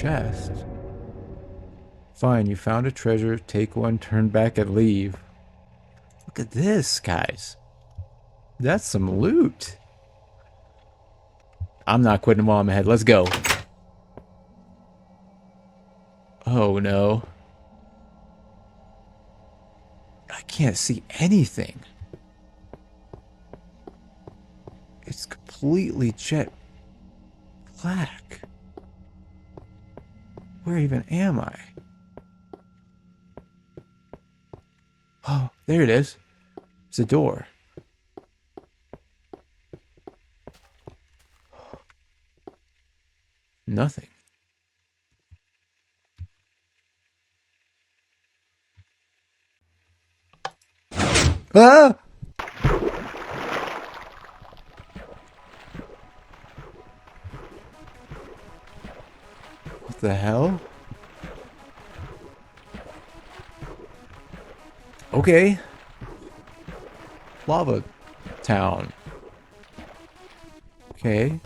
chest. Fine, you found a treasure. Take one, turn back and leave. Look at this, guys. That's some loot. I'm not quitting while I'm ahead. Let's go. Oh no. I can't see anything. It's completely jet black. Where even am I? Oh, there it is. It's a door. Nothing. Ah! What the hell? Okay. Lava town. Okay.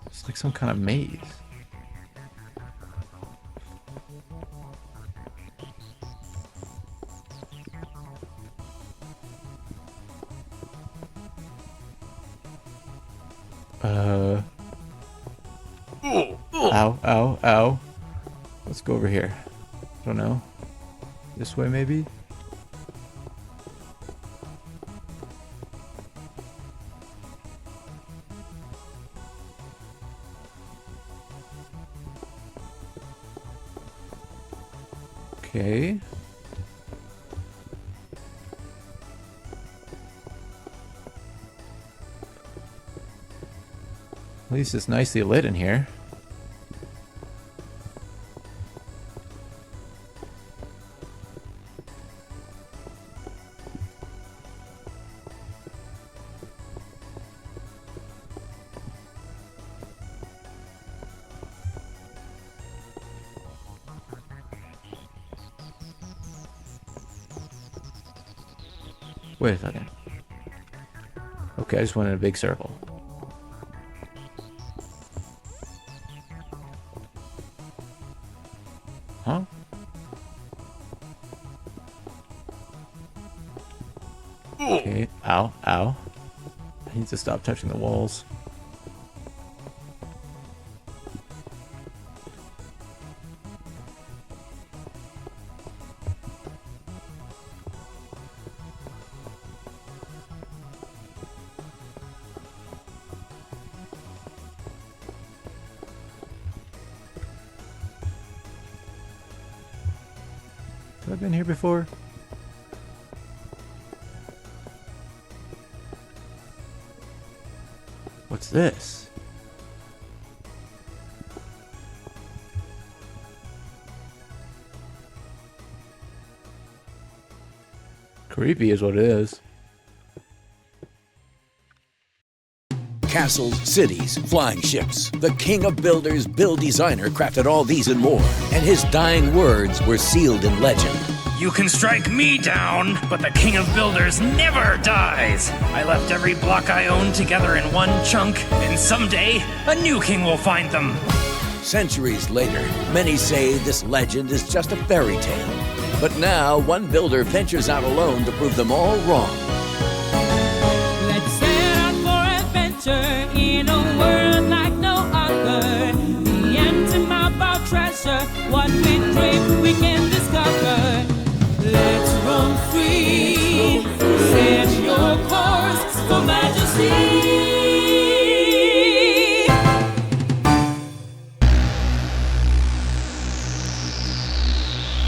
It's like some kind of maze. Ow, ow, ow. Let's go over here. I don't know. This way, maybe? Okay. At least it's nicely lit in here. Wait a second. Okay, I just went in a big circle. Huh? Okay, ow, ow. I need to stop touching the walls. Have I been here before? What's this? Creepy is what it is. Castles, cities, flying ships. The king of builders, Bill Designer, crafted all these and more, and his dying words were sealed in legend. You can strike me down, but the king of builders never dies. I left every block I owned together in one chunk, and someday a new king will find them. Centuries later, many say this legend is just a fairy tale. But now, one builder ventures out alone to prove them all wrong. Let's set out for adventure in a world like no other. The empty map of treasure, what we dream we can discover. Let's run free, set your course for majesty.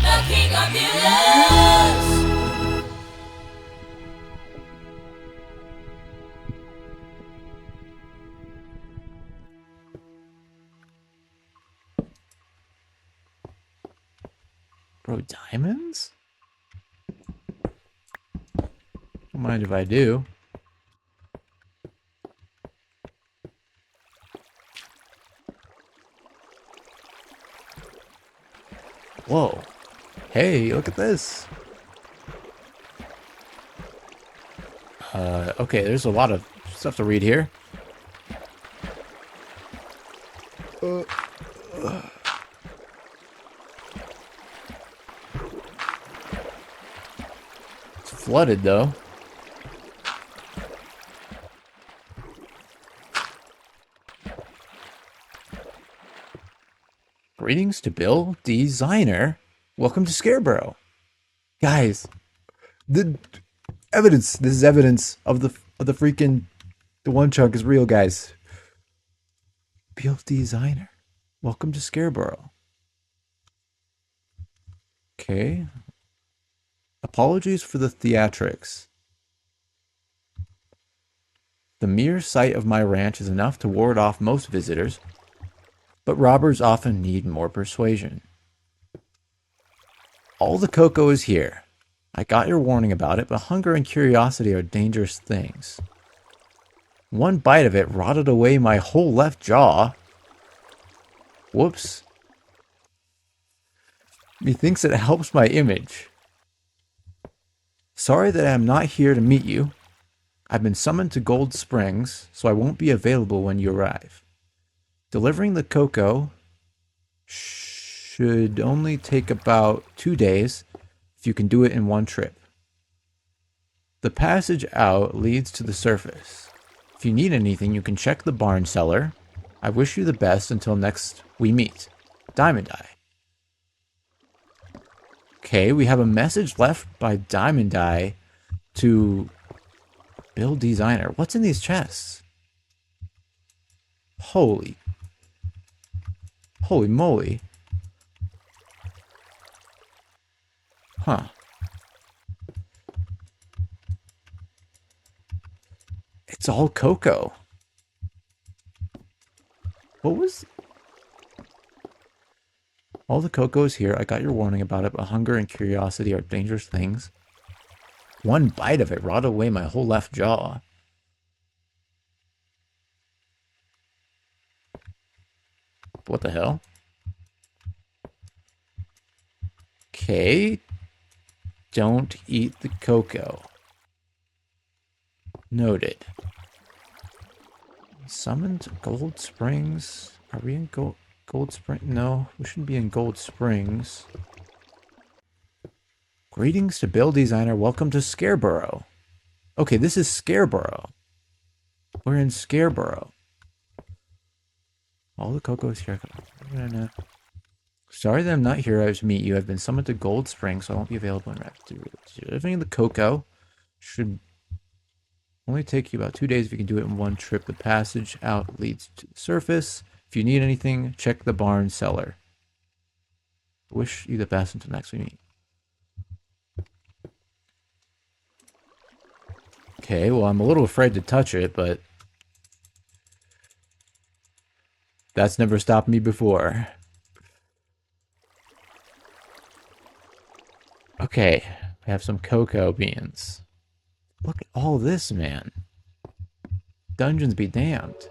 The king of builders. Bro, diamonds? Don't mind if I do. Whoa. Hey, look at this. Okay, there's a lot of stuff to read here. flooded, though. Greetings to Bill, designer. Welcome to Scareborough. Guys, the evidence. This is evidence of the freaking the one chunk is real, guys. Bill, designer. Welcome to Scareborough. Okay. Apologies for the theatrics. The mere sight of my ranch is enough to ward off most visitors, but robbers often need more persuasion. All the cocoa is here. I got your warning about it, but hunger and curiosity are dangerous things. One bite of it rotted away my whole left jaw. Whoops. Methinks it helps my image. Sorry that I am not here to meet you. I've been summoned to Gold Springs, so I won't be available when you arrive. Delivering the cocoa should only take about 2 days if you can do it in one trip. The passage out leads to the surface. If you need anything, you can check the barn cellar. I wish you the best until next we meet. Diamond Eye. Okay, we have a message left by Diamond Eye to Bill Designer. What's in these chests? Holy moly. Huh. It's all cocoa. What was... All the cocoa is here. I got your warning about it, but hunger and curiosity are dangerous things. One bite of it rotted away my whole left jaw. What the hell? Okay. Don't eat the cocoa. Noted. Summoned Gold Springs. Are we in Gold Springs? No, we shouldn't be in Gold Springs. Greetings to Bill Designer. Welcome to Scareborough. Okay, this is Scareborough. We're in Scareborough. All the cocoa is here. Sorry that I'm not here to meet you. I've been summoned to Gold Springs, so I won't be available in rapid. Delivering the cocoa should only take you about 2 days if you can do it in one trip. The passage out leads to the surface. If you need anything, check the barn cellar. Wish you the best until next we meet. Okay, well, I'm a little afraid to touch it, but that's never stopped me before. Okay, we have some cocoa beans. Look at all this, man. Dungeons be damned.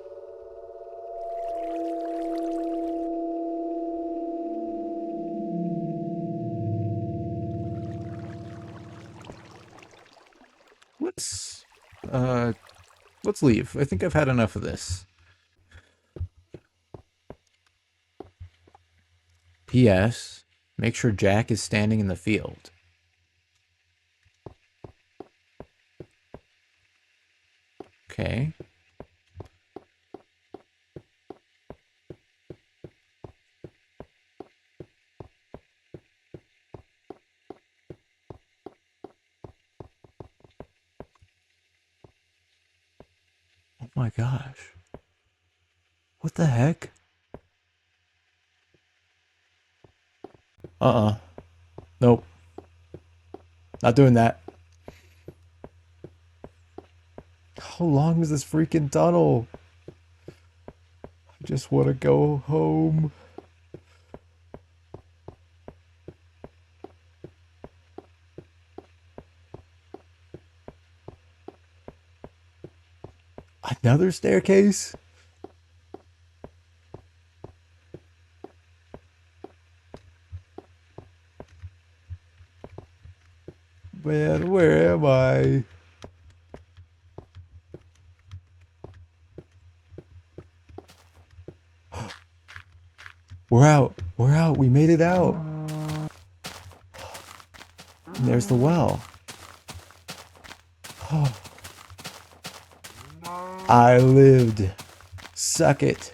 Let's leave. I think I've had enough of this. P.S. Make sure Jack is standing in the field. Okay. Oh my gosh. What the heck? Nope. Not doing that. How long is this freaking tunnel? I just want to go home. Another staircase? Man, where am I? We're out. We're out. We made it out. And there's the well. I lived. Suck it.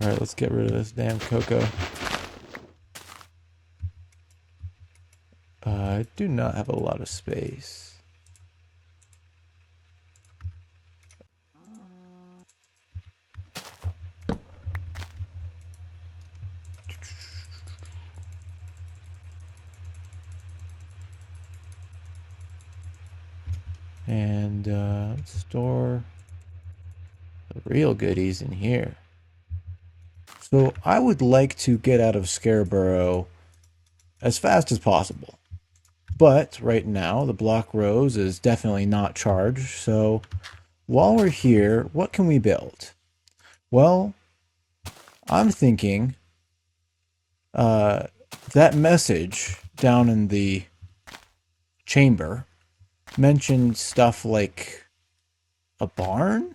Alright, let's get rid of this damn cocoa. I do not have a lot of space. And let's store the real goodies in here. So I would like to get out of Scareborough as fast as possible. But right now, the block rose is definitely not charged. So while we're here, what can we build? Well, I'm thinking that message down in the chamber mentioned stuff like a barn.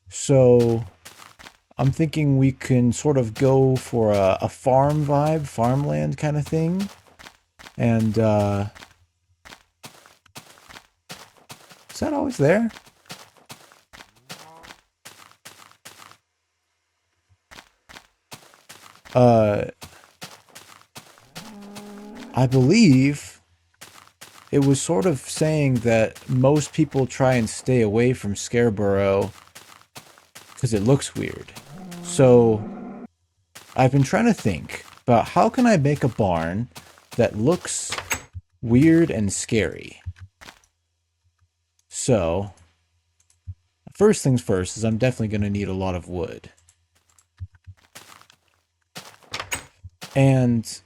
So I'm thinking we can sort of go for a farm vibe, farmland kind of thing. And is that always there? I believe it was sort of saying that most people try and stay away from Scareborough because it looks weird. So I've been trying to think about how can I make a barn that looks weird and scary. So first things first is I'm definitely going to need a lot of wood. And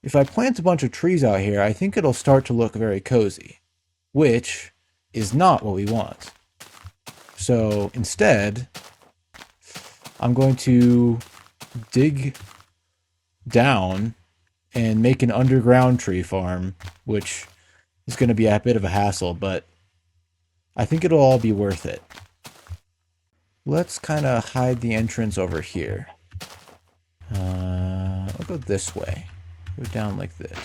if I plant a bunch of trees out here, I think it'll start to look very cozy, which is not what we want. So instead, I'm going to dig down and make an underground tree farm, which is going to be a bit of a hassle, but I think it'll all be worth it. Let's kind of hide the entrance over here. I'll go this way. Go down like this.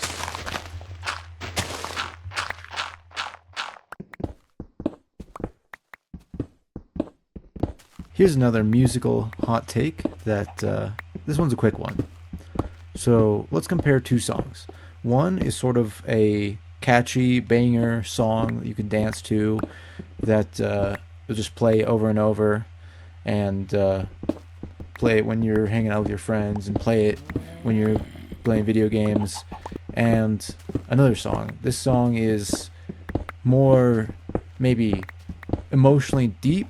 Here's another musical hot take that this one's a quick one. So let's compare two songs. One is sort of a catchy banger song that you can dance to, that you'll just play over and over, and play it when you're hanging out with your friends, and play it when you're playing video games. And another song. This song is more maybe emotionally deep,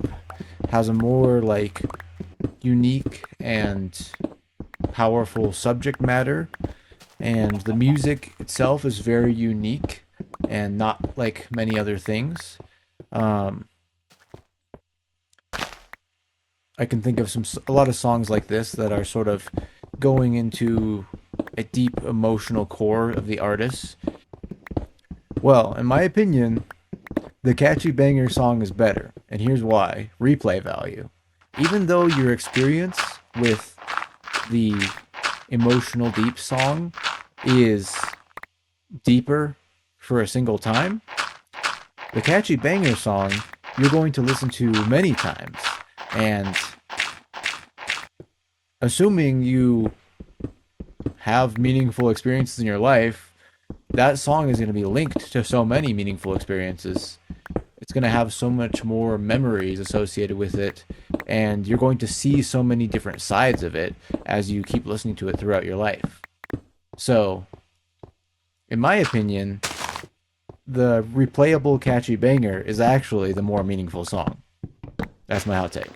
has a more like unique and powerful subject matter, and the music itself is very unique and not like many other things. I can think of a lot of songs like this that are sort of going into a deep emotional core of the artist. Well, in my opinion, the catchy banger song is better, and here's why. Replay value. Even though your experience with the emotional deep song is deeper for a single time, the catchy banger song you're going to listen to many times. And assuming you have meaningful experiences in your life, that song is going to be linked to so many meaningful experiences. It's going to have so much more memories associated with it, and you're going to see so many different sides of it as you keep listening to it throughout your life. So, in my opinion, the replayable catchy banger is actually the more meaningful song. That's my hot take.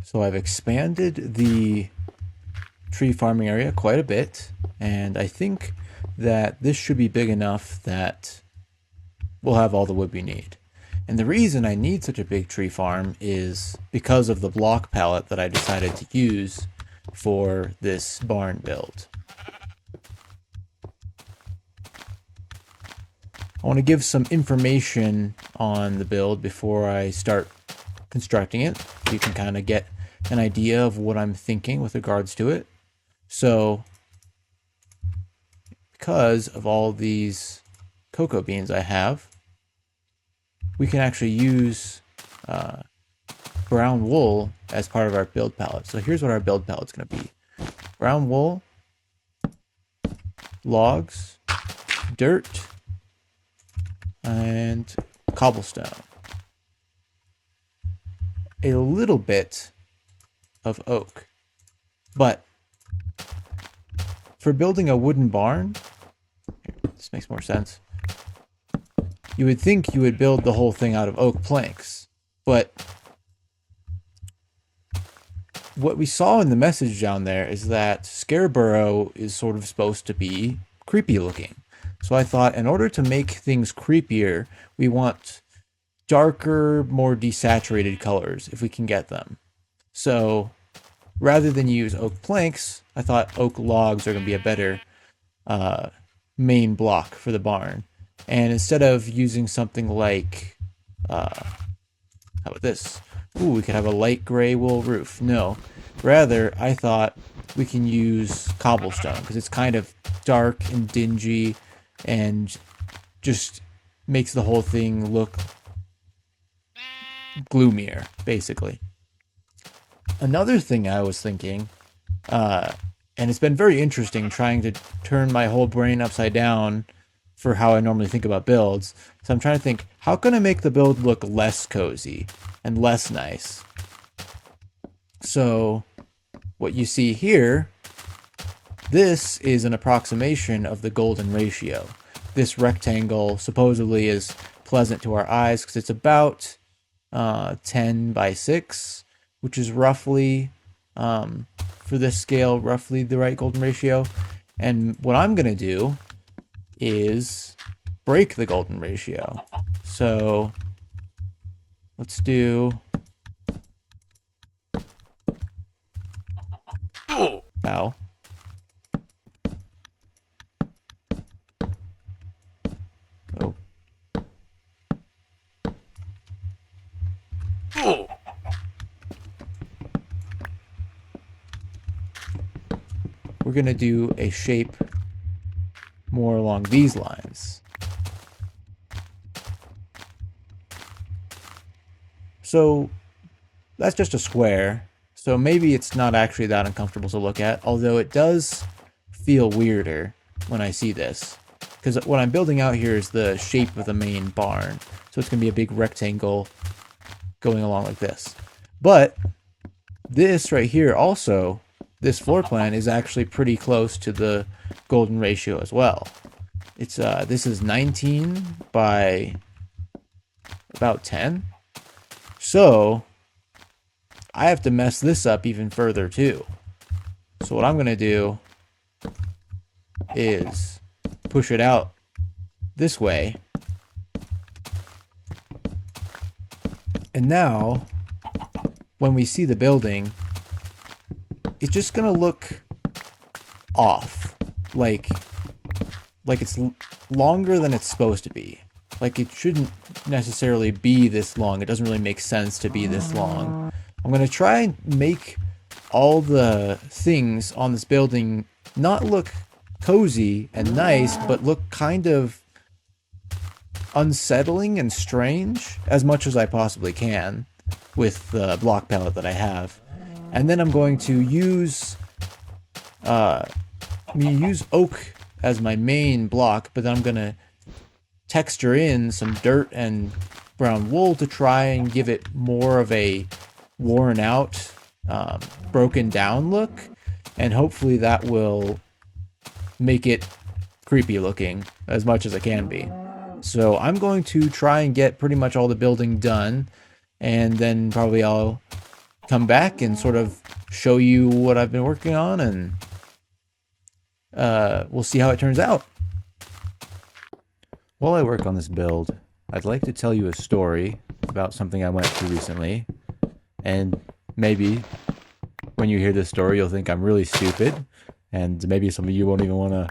So I've expanded the tree farming area quite a bit, and I think that this should be big enough that we'll have all the wood we need. And the reason I need such a big tree farm is because of the block palette that I decided to use for this barn build. I want to give some information on the build before I start constructing it. You can kind of get an idea of what I'm thinking with regards to it. So, because of all these cocoa beans I have, we can actually use brown wool as part of our build palette. So here's what our build palette is going to be. Brown wool, logs, dirt, and cobblestone. A little bit of oak. But for building a wooden barn, this makes more sense. You would think you would build the whole thing out of oak planks, but what we saw in the message down there is that Scarecrow is sort of supposed to be creepy looking. So I thought in order to make things creepier, we want darker, more desaturated colors if we can get them. So rather than use oak planks, I thought oak logs are going to be a better main block for the barn. And instead of using something like, how about this? Ooh, we could have a light gray wool roof. No, rather, I thought we can use cobblestone because it's kind of dark and dingy and just makes the whole thing look gloomier, basically. Another thing I was thinking, and it's been very interesting trying to turn my whole brain upside down for how I normally think about builds. So I'm trying to think, how can I make the build look less cozy and less nice? So what you see here, this is an approximation of the golden ratio. This rectangle supposedly is pleasant to our eyes because it's about 10 by 6, which is roughly, for this scale, roughly the right golden ratio. And what I'm going to do is break the golden ratio. So let's do ow. Oh. We're going to do a shape more along these lines. So that's just a square. So maybe it's not actually that uncomfortable to look at, although it does feel weirder when I see this. Because what I'm building out here is the shape of the main barn. So it's going to be a big rectangle going along like this. But this right here also, this floor plan is actually pretty close to the golden ratio as well. It's this is 19 by about 10. So I have to mess this up even further too. So what I'm going to do is push it out this way. And now when we see the building, it's just going to look off. Like it's longer than it's supposed to be. Like it shouldn't necessarily be this long. It doesn't really make sense to be this long. I'm going to try and make all the things on this building not look cozy and nice, but look kind of unsettling and strange as much as I possibly can with the block palette that I have. And then I'm going to use oak as my main block, but then I'm going to texture in some dirt and brown wool to try and give it more of a worn out, broken down look. And hopefully that will make it creepy looking as much as it can be. So I'm going to try and get pretty much all the building done, and then probably I'll come back and sort of show you what I've been working on, and we'll see how it turns out. While I work on this build, I'd like to tell you a story about something I went through recently, and maybe when you hear this story you'll think I'm really stupid, and maybe some of you won't even want to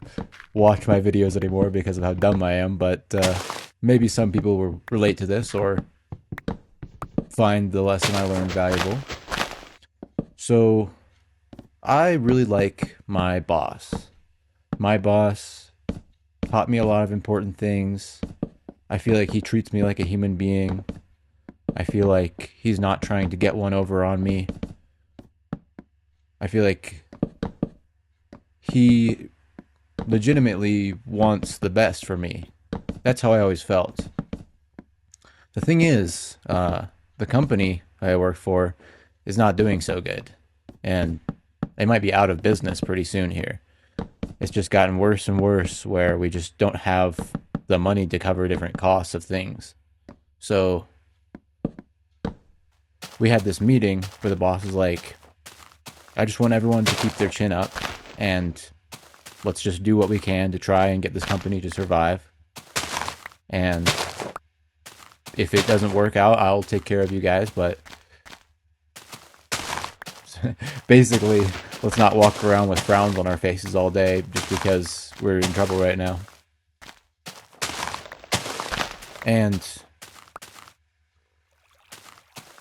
watch my videos anymore because of how dumb I am, but Maybe some people will relate to this or find the lesson I learned valuable. So I really like my boss. My boss taught me a lot of important things. I feel like he treats me like a human being. I feel like he's not trying to get one over on me. I feel like he legitimately wants the best for me. That's how I always felt. The thing is, the company I work for is not doing so good. And they might be out of business pretty soon here. It's just gotten worse and worse where we just don't have the money to cover different costs of things. So we had this meeting where the boss was like, I just want everyone to keep their chin up and let's just do what we can to try and get this company to survive. And if it doesn't work out, I'll take care of you guys. But basically, let's not walk around with frowns on our faces all day just because we're in trouble right now. And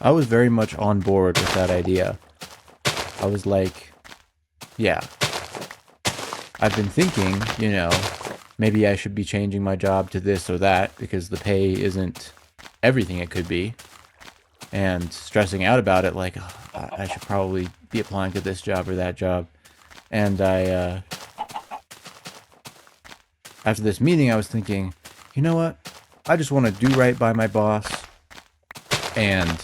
I was very much on board with that idea. I was like, yeah, I've been thinking, maybe I should be changing my job to this or that because the pay isn't everything it could be. And stressing out about it, like, oh, I should probably be applying to this job or that job. And after this meeting, I was thinking, you know what? I just want to do right by my boss and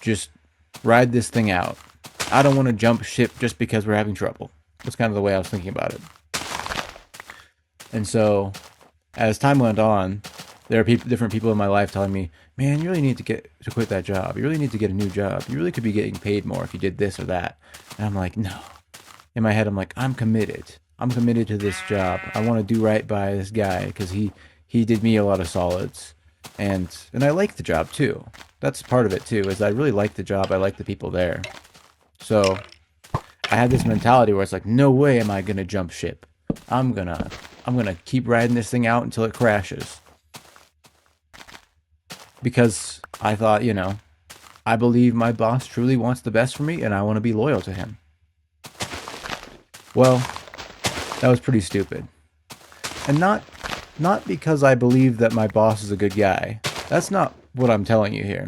just ride this thing out. I don't want to jump ship just because we're having trouble. That's kind of the way I was thinking about it. And so, as time went on, there are different people in my life telling me, man, you really need to quit that job. You really need to get a new job. You really could be getting paid more if you did this or that. And I'm like, no. In my head, I'm like, I'm committed. I'm committed to this job. I want to do right by this guy because he did me a lot of solids. And I like the job too. That's part of it too, is I really like the job. I like the people there. So I had this mentality where it's like, no way am I going to jump ship. I'm going to keep riding this thing out until it crashes. Because I thought, I believe my boss truly wants the best for me and I want to be loyal to him. Well, that was pretty stupid. And not because I believe that my boss is a good guy. That's not what I'm telling you here.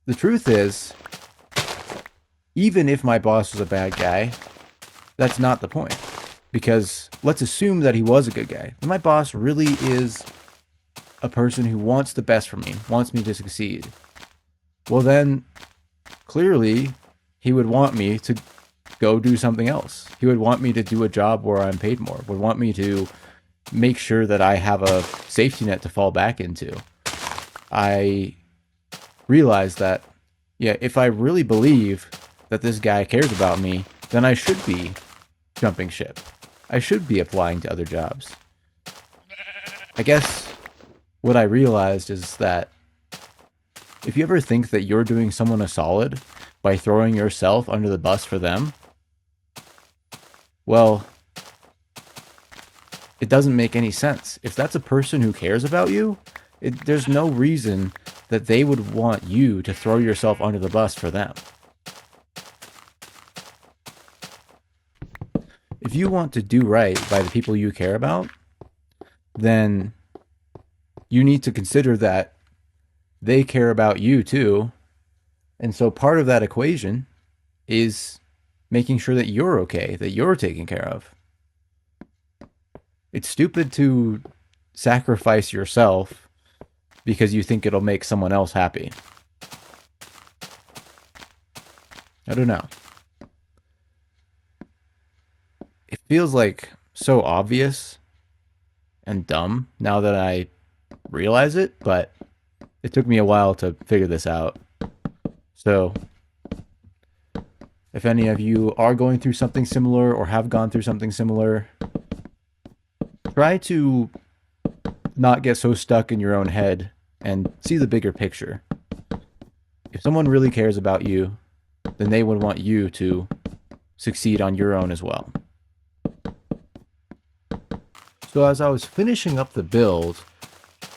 The truth is, even if my boss was a bad guy, that's not the point. Because let's assume that he was a good guy. My boss really is a person who wants the best for me, wants me to succeed. Well then, clearly, he would want me to go do something else. He would want me to do a job where I'm paid more, would want me to make sure that I have a safety net to fall back into. I realized that, yeah, if I really believe that this guy cares about me, then I should be jumping ship. I should be applying to other jobs. I guess what I realized is that if you ever think that you're doing someone a solid by throwing yourself under the bus for them, well, it doesn't make any sense. If that's a person who cares about you, there's no reason that they would want you to throw yourself under the bus for them. If you want to do right by the people you care about, then you need to consider that they care about you too. And so part of that equation is making sure that you're okay, that you're taken care of. It's stupid to sacrifice yourself because you think it'll make someone else happy. I don't know. It feels like so obvious and dumb now that I realize it, but it took me a while to figure this out. So, if any of you are going through something similar or have gone through something similar, try to not get so stuck in your own head and see the bigger picture. If someone really cares about you, then they would want you to succeed on your own as well. So as I was finishing up the build,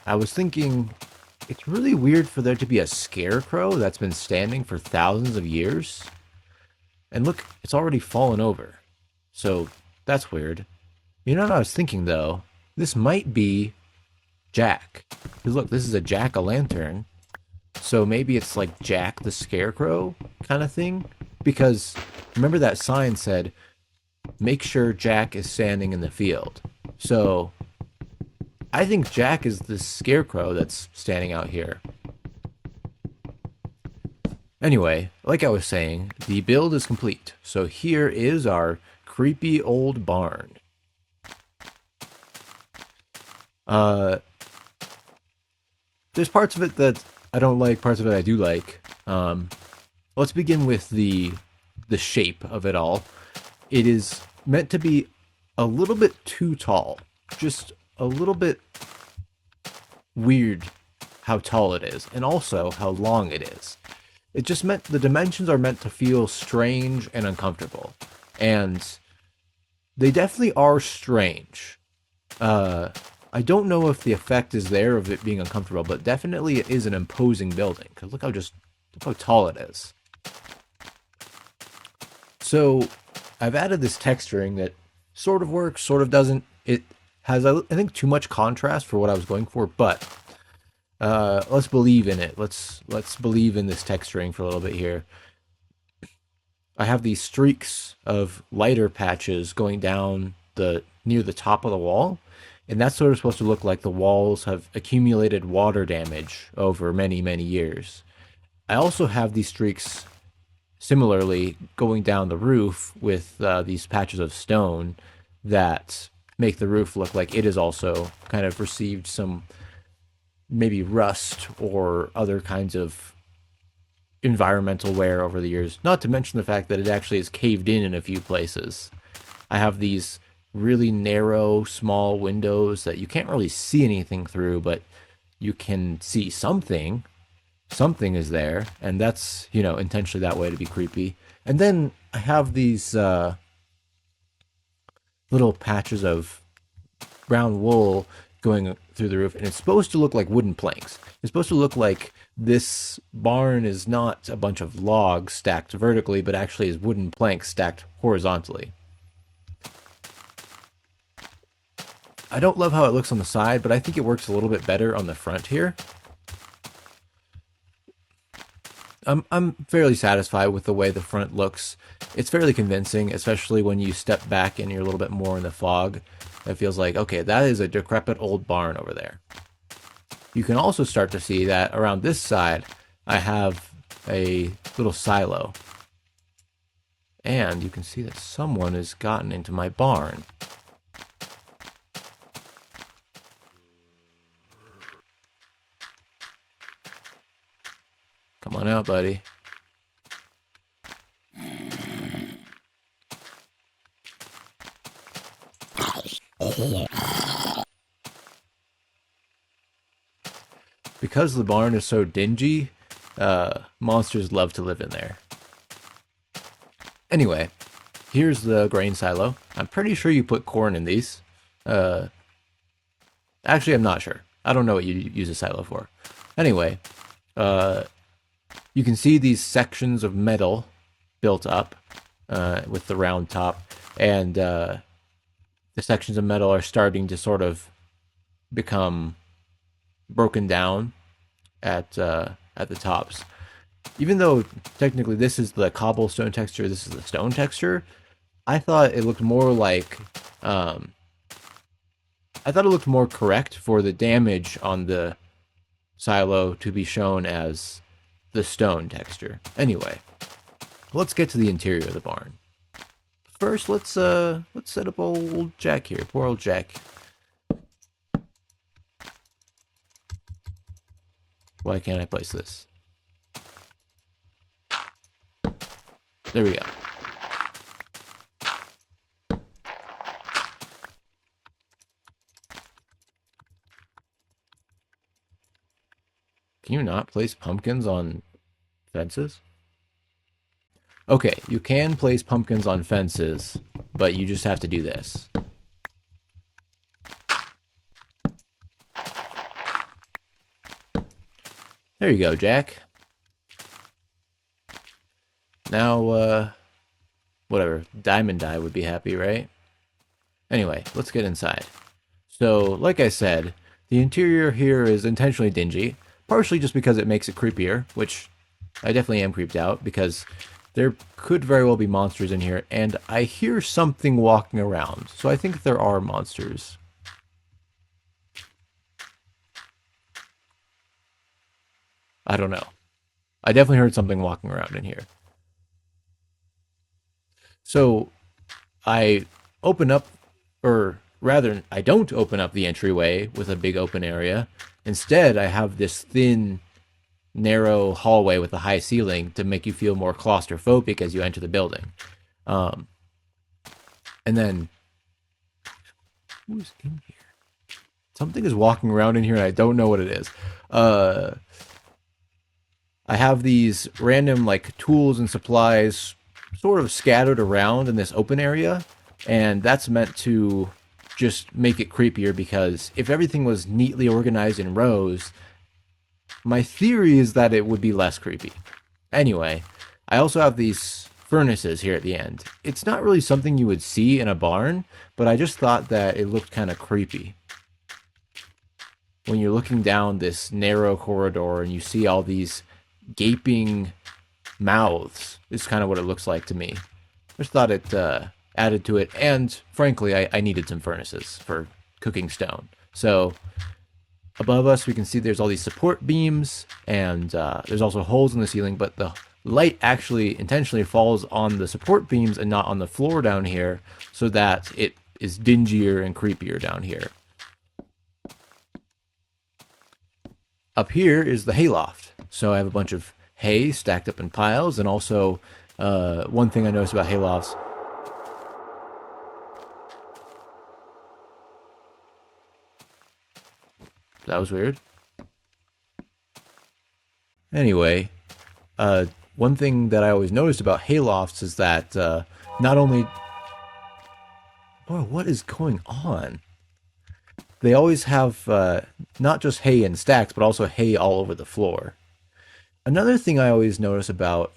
I was thinking it's really weird for there to be a scarecrow that's been standing for thousands of years. And look, it's already fallen over. So that's weird. You know what I was thinking though? This might be Jack. Because look, this is a jack-o'-lantern. So maybe it's like Jack the Scarecrow kind of thing. Because remember that sign said, make sure Jack is standing in the field. So I think Jack is the scarecrow that's standing out here. Anyway, like I was saying, the build is complete. So here is our creepy old barn. There's parts of it that I don't like, parts of it I do like. Let's begin with the shape of it all. It is meant to be a little bit too tall. Just a little bit weird how tall it is, and also how long it is. It just meant the dimensions are meant to feel strange and uncomfortable. And they definitely are strange. I don't know if the effect is there of it being uncomfortable, but definitely it is an imposing building. Because look how tall it is. So I've added this texturing that sort of works, sort of doesn't. It has, I think, too much contrast for what I was going for, but let's believe in it. Let's believe in this texturing for a little bit here. I have these streaks of lighter patches going down near the top of the wall, and that's sort of supposed to look like the walls have accumulated water damage over many, many years. I also have these streaks similarly going down the roof with these patches of stone that make the roof look like it has also kind of received some maybe rust or other kinds of environmental wear over the years. Not to mention the fact that it actually is caved in a few places. I have these really narrow, small windows that you can't really see anything through, but you can see something. Something is there, and that's, intentionally that way to be creepy. And then I have these little patches of brown wool going through the roof, and it's supposed to look like wooden planks. It's supposed to look like this barn is not a bunch of logs stacked vertically, but actually is wooden planks stacked horizontally. I don't love how it looks on the side, but I think it works a little bit better on the front here. I'm fairly satisfied with the way the front looks. It's fairly convincing, especially when you step back and you're a little bit more in the fog. It feels like, okay, that is a decrepit old barn over there. You can also start to see that around this side, I have a little silo. And you can see that someone has gotten into my barn. Come on out, buddy. Because the barn is so dingy, monsters love to live in there. Anyway, here's the grain silo. I'm pretty sure you put corn in these. Actually, I'm not sure. I don't know what you use a silo for. Anyway, you can see these sections of metal built up with the round top, and the sections of metal are starting to sort of become broken down at the tops. Even though technically this is the cobblestone texture, this is the stone texture, I thought it looked more like I thought it looked more correct for the damage on the silo to be shown as the stone texture. Anyway, let's get to the interior of the barn. First, let's set up old Jack here. Poor old Jack. Why can't I place this? There we go. Can you not place pumpkins on fences? Okay, you can place pumpkins on fences, but you just have to do this. There you go, Jack. Now, whatever. Diamond Eye would be happy, right? Anyway, let's get inside. So, like I said, the interior here is intentionally dingy, partially just because it makes it creepier, which I definitely am creeped out, because there could very well be monsters in here, and I hear something walking around, so I think there are monsters. I don't know. I definitely heard something walking around in here. So I open up, or rather, I don't open up the entryway with a big open area. Instead, I have this thin, narrow hallway with a high ceiling to make you feel more claustrophobic as you enter the building. And then, who's in here? Something is walking around in here, and I don't know what it is. I have these random like tools and supplies sort of scattered around in this open area, and that's meant to just make it creepier, because if everything was neatly organized in rows, my theory is that it would be less creepy. Anyway, I also have these furnaces here at the end. It's not really something you would see in a barn, but I just thought that it looked kind of creepy. When you're looking down this narrow corridor and you see all these gaping mouths, is kind of what it looks like to me. Just thought it added to it, and frankly, I needed some furnaces for cooking stone. So above us, we can see there's all these support beams, and there's also holes in the ceiling, but the light actually intentionally falls on the support beams and not on the floor down here, so that it is dingier and creepier down here. Up here is the hayloft. So I have a bunch of hay stacked up in piles, and also one thing I noticed about haylofts. That was weird. Anyway, one thing that I always noticed about haylofts is that not only... Boy, what is going on? They always have not just hay in stacks, but also hay all over the floor. Another thing I always notice about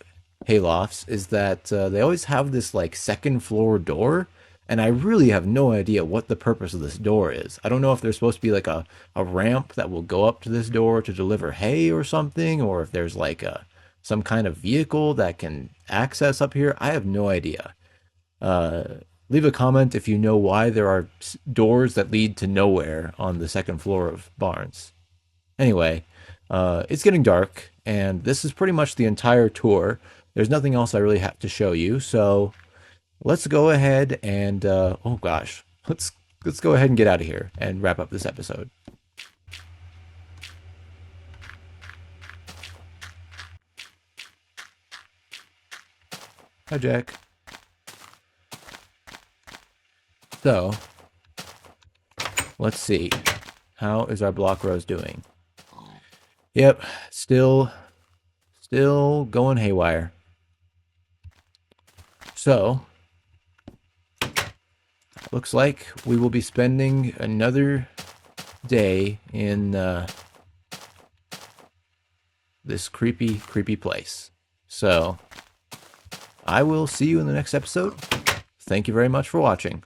haylofts is that they always have this like second floor door, and I really have no idea what the purpose of this door is. I don't know if there's supposed to be like a ramp that will go up to this door to deliver hay or something, or if there's like some kind of vehicle that can access up here. I have no idea. Leave a comment if you know why there are doors that lead to nowhere on the second floor of barns. Anyway, it's getting dark, and this is pretty much the entire tour. There's nothing else I really have to show you, so let's go ahead and oh gosh, let's go ahead and get out of here and wrap up this episode. Hi, Jack. So, let's see. How is our block rose doing? Yep, still going haywire. So, looks like we will be spending another day in this creepy place. So, I will see you in the next episode. Thank you very much for watching.